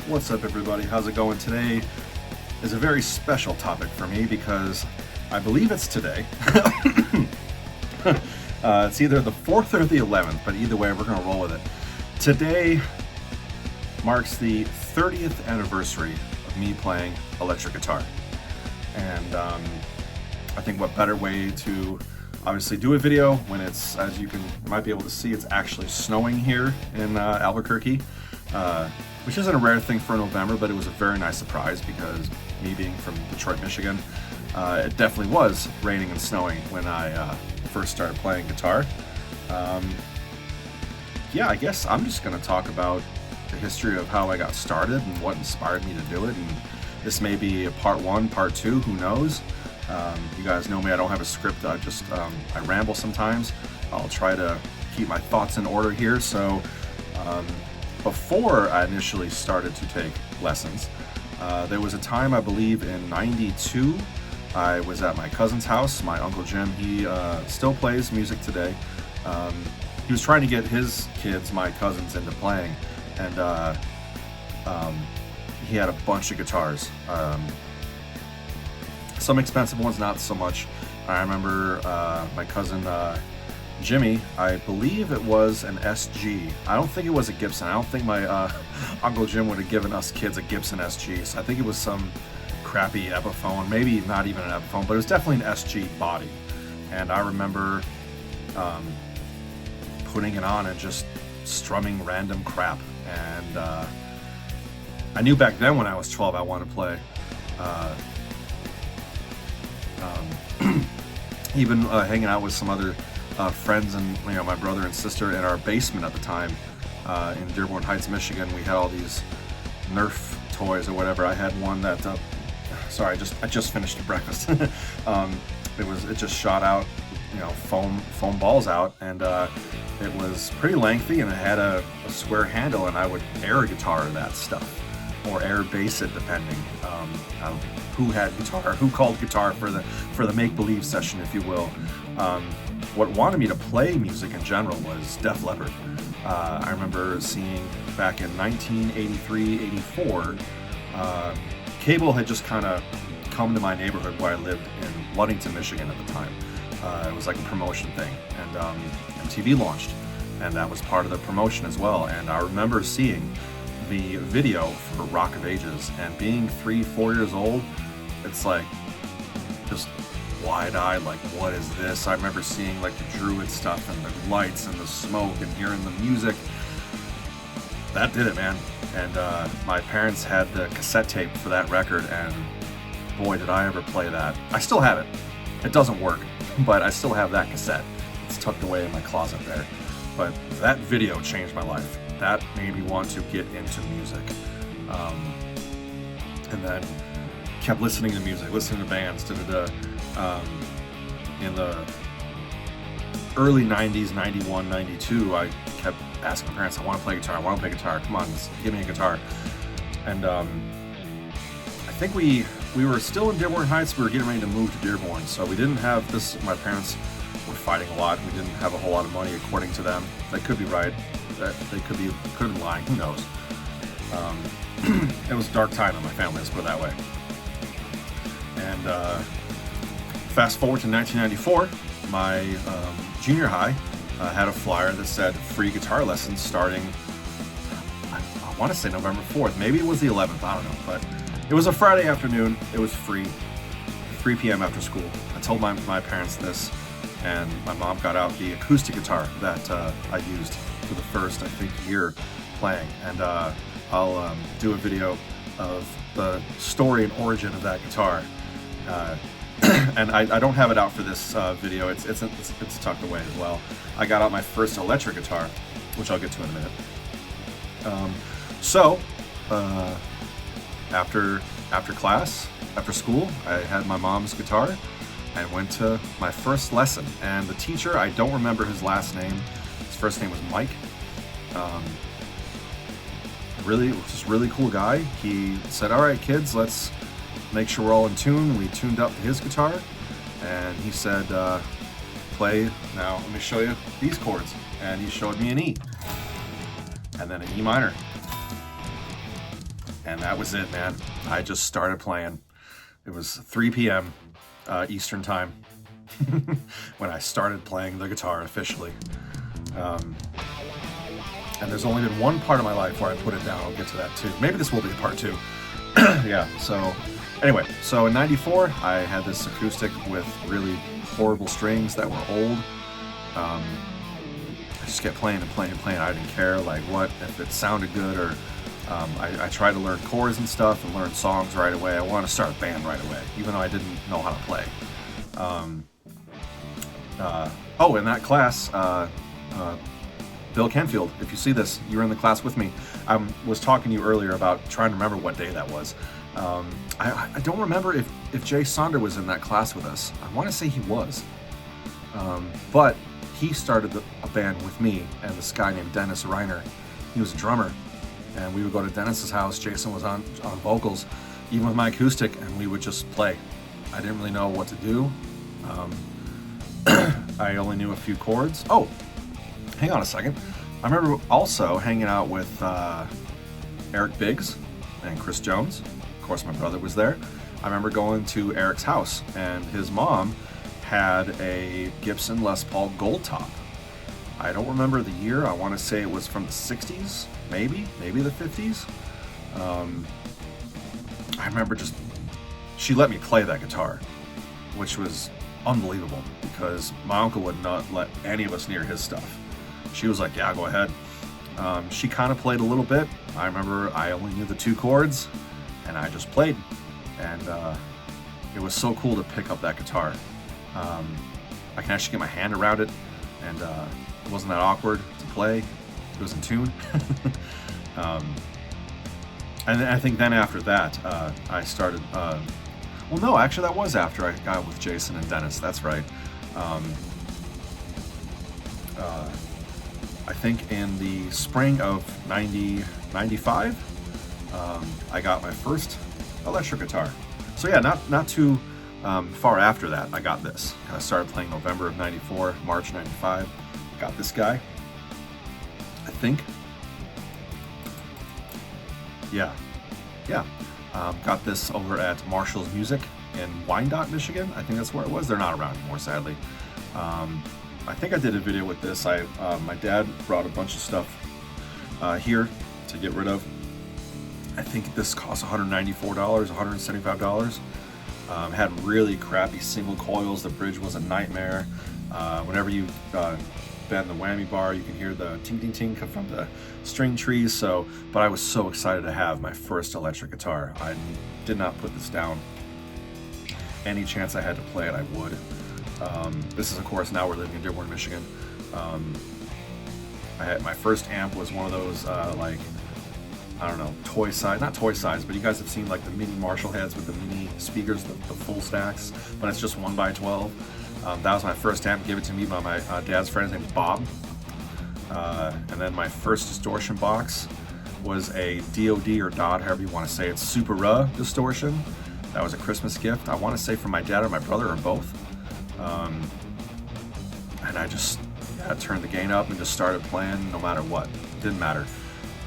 What's up, everybody? How's it going? Today is a very special topic for me because I believe it's today. It's either the 4th or the 11th, but either way, we're going to roll with it. Today marks the 30th anniversary of me playing electric guitar. And I think what better way to obviously do a video when it's, as you might be able to see, it's actually snowing here in Albuquerque. Which isn't a rare thing for November, but it was a very nice surprise because me being from Detroit, Michigan, it definitely was raining and snowing when I first started playing guitar. Yeah, I guess I'm just going to talk about the history of how I got started and what inspired me to do it. And this may be a part 1, part 2, who knows? You guys know me, I don't have a script, I ramble sometimes. I'll try to keep my thoughts in order here. So before I initially started to take lessons, there was a time, I believe in '92, I was at my cousin's house. My Uncle Jim, he still plays music today. He was trying to get his kids, my cousins, into playing, and he had a bunch of guitars. Some expensive ones, not so much. I remember my cousin Jimmy, I believe it was an SG. I don't think it was a Gibson. I don't think my Uncle Jim would have given us kids a Gibson SG. So I think it was some crappy Epiphone, maybe not even an Epiphone, but it was definitely an SG body. And I remember putting it on and just strumming random crap. And I knew back then when I was 12 I wanted to play. Even hanging out with some other friends and my brother and sister in our basement at the time in Dearborn Heights, Michigan. We had all these Nerf toys or whatever. I had one that sorry, I just finished the breakfast. It just shot out foam balls out, and it was pretty lengthy, and it had a square handle, and I would air guitar that stuff or air bass it, depending who had guitar, who called guitar for the make-believe session, if you will. What wanted me to play music in general was Def Leppard. I remember seeing back in 1983-84, cable had just kind of come to my neighborhood where I lived in Ludington, Michigan at the time. It was like a promotion thing, and MTV launched, and that was part of the promotion as well. And I remember seeing the video for Rock of Ages, and being 3-4 years old, it's like just wide-eyed, like, what is this? I remember seeing like the Druid stuff and the lights and the smoke and hearing the music. That did it, man. And my parents had the cassette tape for that record, and boy, did I ever play that. I still have it. It doesn't work, but I still have that cassette. It's tucked away in my closet there. But that video changed my life. That made me want to get into music. And then kept listening to music, listening to bands, in the early 90s, 91, 92, I kept asking my parents, I want to play guitar, come on, give me a guitar. And I think we were still in Dearborn Heights. We were getting ready to move to Dearborn, so we didn't have this. My parents were fighting a lot. We didn't have a whole lot of money, according to them. They could be right. They could be lying. Who knows? It was a dark time in my family, let's put it that way. And fast forward to 1994, my junior high had a flyer that said free guitar lessons starting, I want to say November 4th. Maybe it was the 11th, I don't know. But it was a Friday afternoon. It was free, 3 p.m. after school. I told my parents this, and my mom got out the acoustic guitar that I used for the first, I think, year playing. And I'll do a video of the story and origin of that guitar. And I don't have it out for this video. It's tucked away as well. I got out my first electric guitar, which I'll get to in a minute. So after class, after school, I had my mom's guitar and went to my first lesson. And the teacher, I don't remember his last name. His first name was Mike. Just really cool guy. He said, "All right, kids, let's make sure we're all in tune." We tuned up his guitar, and he said, play, now let me show you these chords. And he showed me an E, and then an E minor, and that was it, man. I just started playing. It was 3 p.m. Eastern time when I started playing the guitar officially. And there's only been one part of my life where I put it down. I'll get to that too. Maybe this will be part 2. Yeah, so anyway, so in 94, I had this acoustic with really horrible strings that were old. I just kept playing and playing and playing. I didn't care like what, if it sounded good, or I tried to learn chords and stuff and learn songs right away. I wanted to start a band right away, even though I didn't know how to play. In that class, Bill Canfield, if you see this, you were in the class with me. I was talking to you earlier about trying to remember what day that was. I don't remember if Jay Sonder was in that class with us. I want to say he was. But he started a band with me and this guy named Dennis Reiner. He was a drummer. And we would go to Dennis's house. Jason was on vocals, even with my acoustic, and we would just play. I didn't really know what to do. I only knew a few chords. Oh, hang on a second. I remember also hanging out with Eric Biggs and Chris Jones. Of course, my brother was there. I remember going to Eric's house, and his mom had a Gibson Les Paul Gold Top. I don't remember the year. I want to say it was from the 60s, maybe the 50s. I remember she let me play that guitar, which was unbelievable because my uncle would not let any of us near his stuff. She was like, yeah, go ahead. She kind of played a little bit. I remember I only knew the 2 chords and I just played. And it was so cool to pick up that guitar. I can actually get my hand around it, and it wasn't that awkward to play. It was in tune. And I think then after that, I started, well, no, actually that was after I got with Jason and Dennis, that's right. I think in the spring of 95, I got my first electric guitar. So yeah, not too far after that, I got this. I started playing November of 94, March 95. Got this guy, I think. Yeah. Got this over at Marshall's Music in Wyandotte, Michigan. I think that's where it was. They're not around anymore, sadly. I think I did a video with this. My dad brought a bunch of stuff here to get rid of. I think this cost $194, $175. Had really crappy single coils. The bridge was a nightmare. Whenever you bend the whammy bar, you can hear the ting ting ting come from the string trees. But I was so excited to have my first electric guitar. I did not put this down. Any chance I had to play it, I would. This is, of course, now we're living in Dearborn, Michigan. My first amp was one of those I don't know, toy size, not toy size, but you guys have seen like the mini Marshall heads with the mini speakers, the full stacks, but it's just 1x12. That was my first amp, given to me by my dad's friend named Bob. And then my first distortion box was a DOD or DOD, however you want to say it, Super Ra distortion. That was a Christmas gift, I want to say from my dad or my brother or both. And I just turned the gain up and just started playing no matter what. Didn't matter.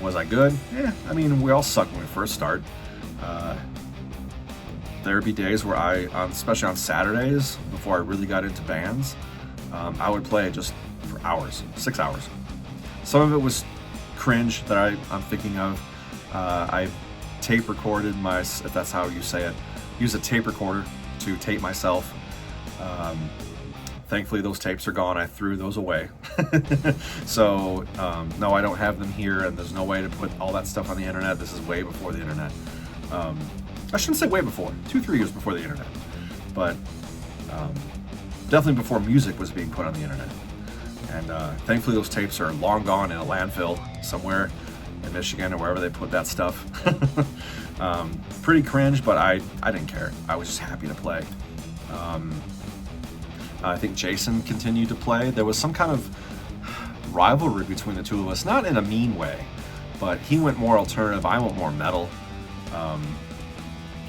Was I good? Yeah, I mean, we all suck when we first start. There'd be days where especially on Saturdays, before I really got into bands, I would play just for hours, 6 hours. Some of it was cringe that I'm thinking of. I tape recorded if that's how you say it, use a tape recorder to tape myself. Thankfully, those tapes are gone. I threw those away. So, no, I don't have them here, and there's no way to put all that stuff on the internet. This is way before the internet. I shouldn't say way before, 2-3 years before the internet. But definitely before music was being put on the internet. And thankfully, those tapes are long gone in a landfill somewhere in Michigan or wherever they put that stuff. Pretty cringe, but I didn't care. I was just happy to play. I think Jason continued to play. There was some kind of rivalry between the two of us, not in a mean way, but he went more alternative, I went more metal.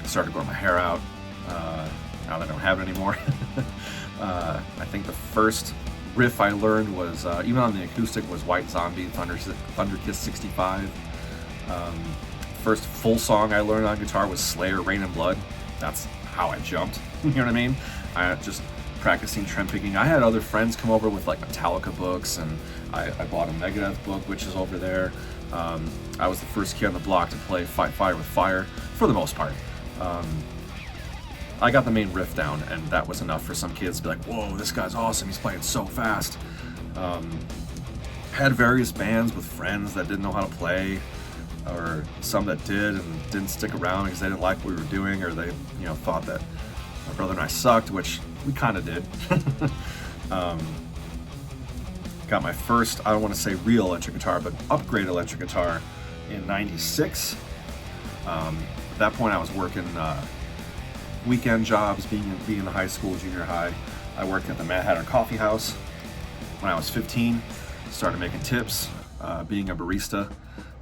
Started growing my hair out. Now that I don't have it anymore. I think the first riff I learned was, even on the acoustic, was White Zombie, Thunder Kiss 65. first full song I learned on guitar was Slayer, Rain and Blood. That's how I jumped. You know what I mean? I just practicing trem picking. I had other friends come over with like Metallica books, and I bought a Megadeth book, which is over there. I was the first kid on the block to play Fight Fire with Fire, for the most part. I got the main riff down, and that was enough for some kids to be like, whoa, this guy's awesome, he's playing so fast. Had various bands with friends that didn't know how to play, or some that did and didn't stick around because they didn't like what we were doing, or they thought that my brother and I sucked, which we kind of did. Got my first, I don't want to say real electric guitar, but upgrade electric guitar in '96. At that point I was working weekend jobs, being in high school, junior high. I worked at the Mad Hatter Coffee House when I was 15, started making tips, being a barista,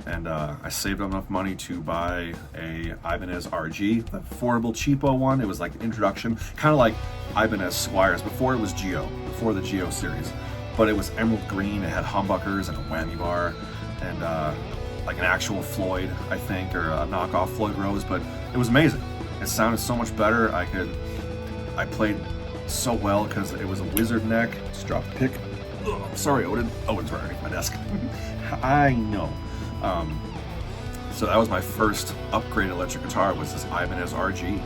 and I saved enough money to buy a Ibanez RG, the affordable, cheapo one. It was like the introduction, kind of like Ibanez Squires, before it was Geo, before the Geo series. But it was emerald green, it had humbuckers and a whammy bar, and like an actual Floyd, I think, or a knockoff Floyd Rose, but it was amazing. It sounded so much better. I played so well because it was a wizard neck. Just dropped the pick. Ugh, sorry, Odin. Odin's right underneath my desk. I know. So that was my first upgrade electric guitar, was this Ibanez RG,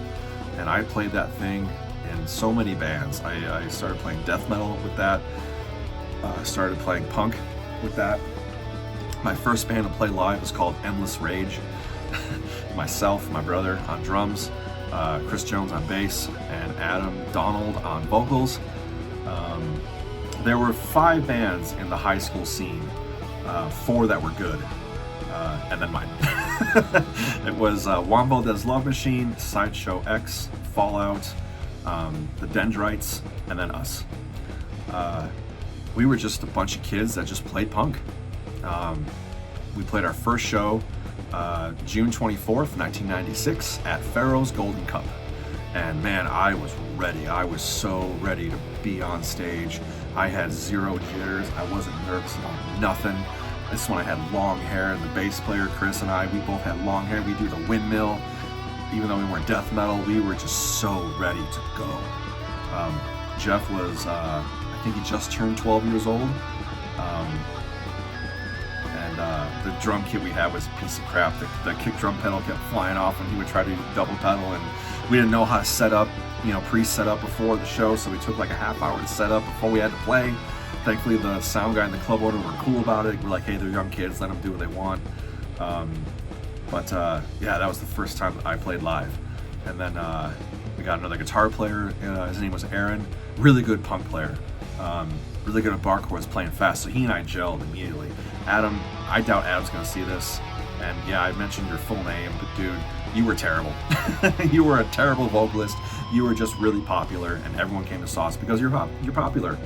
and I played that thing in so many bands. I started playing death metal with that. Started playing punk with that. My first band to play live was called Endless Rage. Myself, my brother on drums, Chris Jones on bass, and Adam Donald on vocals. There were 5 bands in the high school scene, 4 that were good, and then mine. It was Wombo Des Love Machine, Sideshow X, Fallout, the Dendrites, and then us. We were just a bunch of kids that just played punk. We played our first show June 24th, 1996 at Pharaoh's Golden Cup. And man, I was ready. I was so ready to be on stage. I had zero jitters. I wasn't nervous about nothing. This is when I had long hair, and the bass player, Chris, and we both had long hair. We do the windmill. Even though we weren't death metal, we were just so ready to go. Jeff was, I think he just turned 12 years old. The drum kit we had was a piece of crap. The kick drum pedal kept flying off when he would try to do double pedal, and we didn't know how to set up, pre-set up before the show, so we took like a half hour to set up before we had to play. Thankfully, the sound guy and the club owner were cool about it. We're like, hey, they're young kids, let them do what they want. Yeah, that was the first time that I played live. And then we got another guitar player. His name was Aaron. Really good punk player. Really good at bar chords, playing fast. So he and I gelled immediately. Adam, I doubt Adam's gonna see this. And yeah, I mentioned your full name, but dude, you were terrible. You were a terrible vocalist. You were just really popular, and everyone came to Sauce because you're popular.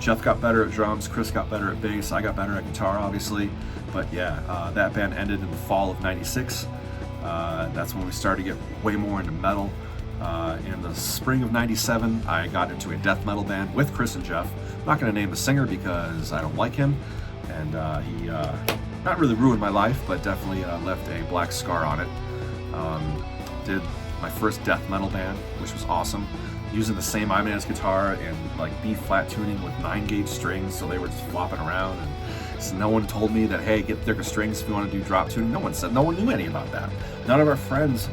Jeff got better at drums, Chris got better at bass, I got better at guitar, obviously. But yeah, that band ended in the fall of '96. That's when we started to get way more into metal. In the spring of '97, I got into a death metal band with Chris and Jeff. I'm not going to name the singer because I don't like him, and he not really ruined my life, but definitely left a black scar on it. Did my first death metal band, which was awesome, using the same Ibanez guitar and like B flat tuning with 9-gauge strings, so they were just flopping around. And so no one told me that, hey, get thicker strings if you want to do drop tuning. No one knew any about that. None of our friends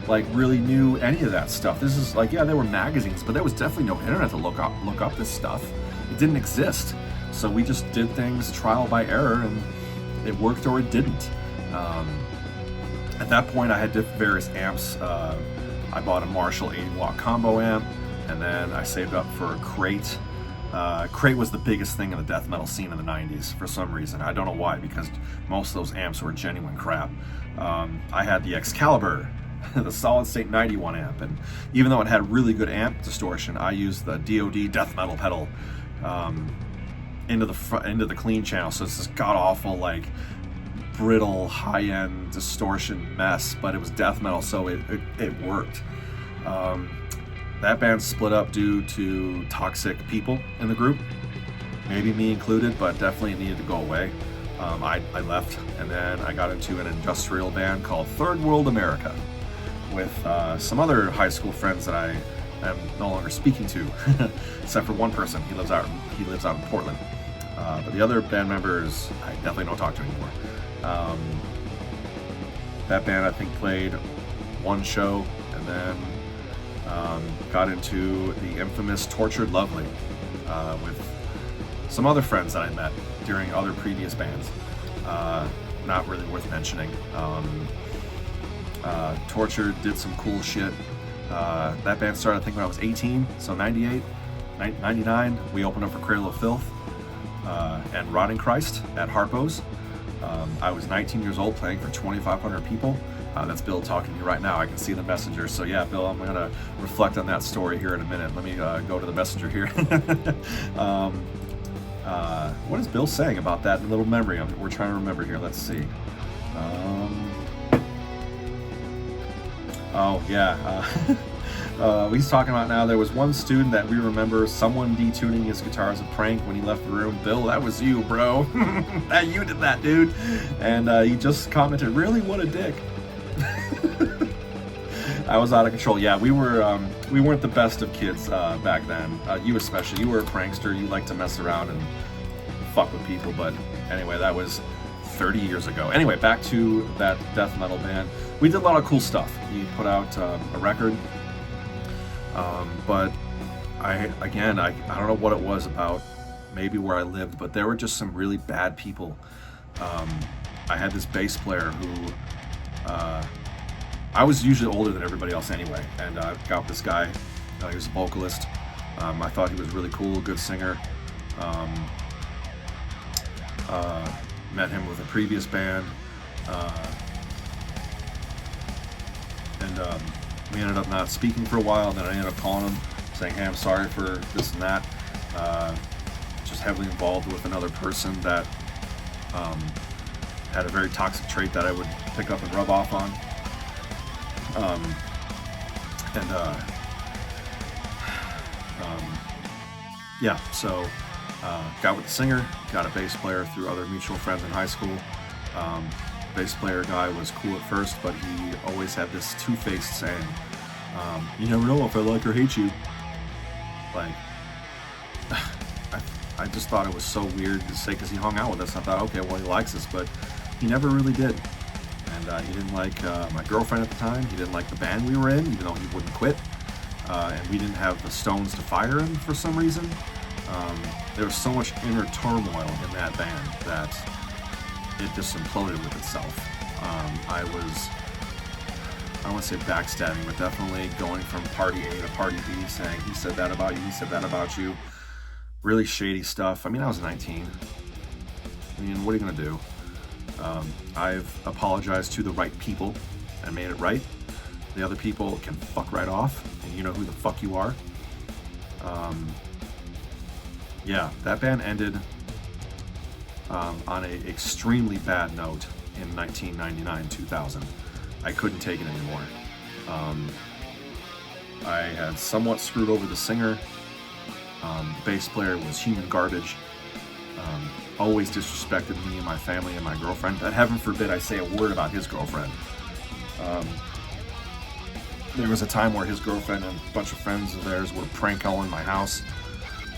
really knew any of that stuff. This is like, yeah, there were magazines, but there was definitely no internet to look up this stuff. It didn't exist. So we just did things trial by error, and it worked or it didn't. At that point, I had various amps. I bought a Marshall 80-watt combo amp, and then I saved up for a Crate. Crate was the biggest thing in the death metal scene in the 90s for some reason. I don't know why, because most of those amps were genuine crap. I had the Excalibur, the solid state 91 amp, and even though it had really good amp distortion, I used the DoD death metal pedal into the clean channel, so it's this god awful brittle high-end distortion mess, but it was death metal, so it worked. That band split up due to toxic people in the group, maybe me included, but definitely it needed to go away. I left, and then I got into an industrial band called Third World America with some other high school friends that I am no longer speaking to, except for one person. He lives out in Portland. But the other band members, I definitely don't talk to anymore. That band, I think, played one show, and then got into the infamous Tortured Lovely with some other friends that I met during other previous bands. Not really worth mentioning. Tortured did some cool shit. That band started, I think, when I was 18, so 98, 99. We opened up for Cradle of Filth and Rotting Christ at Harpo's. I was 19 years old, playing for 2,500 people. That's Bill talking to you right now. I can see the messenger. So yeah, Bill, I'm gonna reflect on that story here in a minute. Let me go to the messenger here. What is Bill saying about that little memory? We're trying to remember here. Let's see. Oh yeah. He's talking about now, there was one student that we remember, someone detuning his guitar as a prank when he left the room. Bill, that was you, bro. You did that, dude. And he just commented, really, what a dick. I was out of control. Yeah, we weren't the best of kids back then. You especially. You were a prankster. You liked to mess around and fuck with people. But anyway, that was 30 years ago. Anyway, back to that death metal band. We did a lot of cool stuff. We put out a record. But I don't know what it was about, maybe where I lived, but there were just some really bad people. I had this bass player who, I was usually older than everybody else anyway, and I got this guy, he was a vocalist. I thought he was really cool, good singer. Met him with a previous band, and we ended up not speaking for a while. Then I ended up calling him, saying, hey, I'm sorry for this and that. Just heavily involved with another person that had a very toxic trait that I would pick up and rub off on. Yeah, so got with the singer, got a bass player through other mutual friends in high school. Bass player guy was cool at first, but he always had this two-faced saying, you never know if I like or hate you. Like, I just thought it was so weird to say, because he hung out with us. I thought, okay, well, he likes us, but he never really did. And he didn't like my girlfriend at the time. He didn't like the band we were in, even though he wouldn't quit. And we didn't have the stones to fire him for some reason. There was so much inner turmoil in that band that it just imploded with itself. I don't want to say backstabbing, but definitely going from party A to party B, saying he said that about you, he said that about you. Really shady stuff. I mean, I was 19. I mean, what are you going to do? I've apologized to the right people and made it right. The other people can fuck right off, and you know who the fuck you are. Yeah, that band ended on an extremely bad note in 1999-2000. I couldn't take it anymore. I had somewhat screwed over the singer. The bass player was human garbage. Always disrespected me and my family and my girlfriend. That heaven forbid I say a word about his girlfriend. There was a time where his girlfriend and a bunch of friends of theirs would prank calling my house.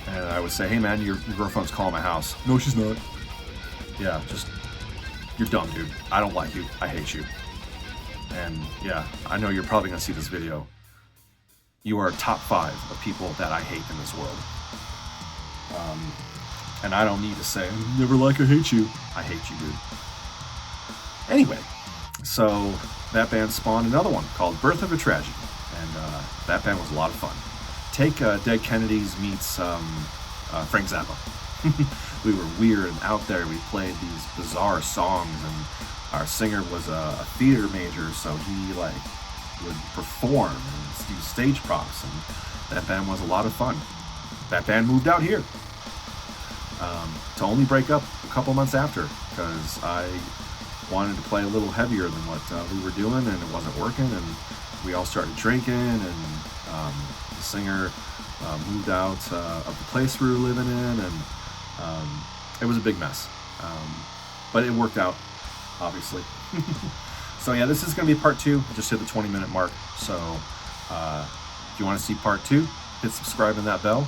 And I would say, hey man, your girlfriend's calling my house. No, she's not. Yeah, just, you're dumb, dude. I don't like you. I hate you. And yeah, I know you're probably gonna see this video. You are top 5 of people that I hate in this world. And I don't need to say, never like or hate you. I hate you, dude. Anyway, so that band spawned another one called Birth of a Tragedy. And that band was a lot of fun. Take Dead Kennedys meets Frank Zappa. We were weird and out there. We played these bizarre songs, and our singer was a theater major, so he would perform and do stage props, and that band was a lot of fun. That band moved out here to only break up a couple months after, because I wanted to play a little heavier than what we were doing, and it wasn't working, and we all started drinking, and the singer moved out of the place we were living in, and it was a big mess. but it worked out, obviously. So yeah, this is going to be part 2. Just hit the 20-minute mark. So if you want to see part 2, hit subscribe and that bell.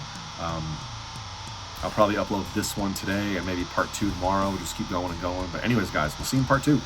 I'll probably upload this one today and maybe part 2 tomorrow. We'll just keep going and going. But anyways, guys, we'll see you in part 2.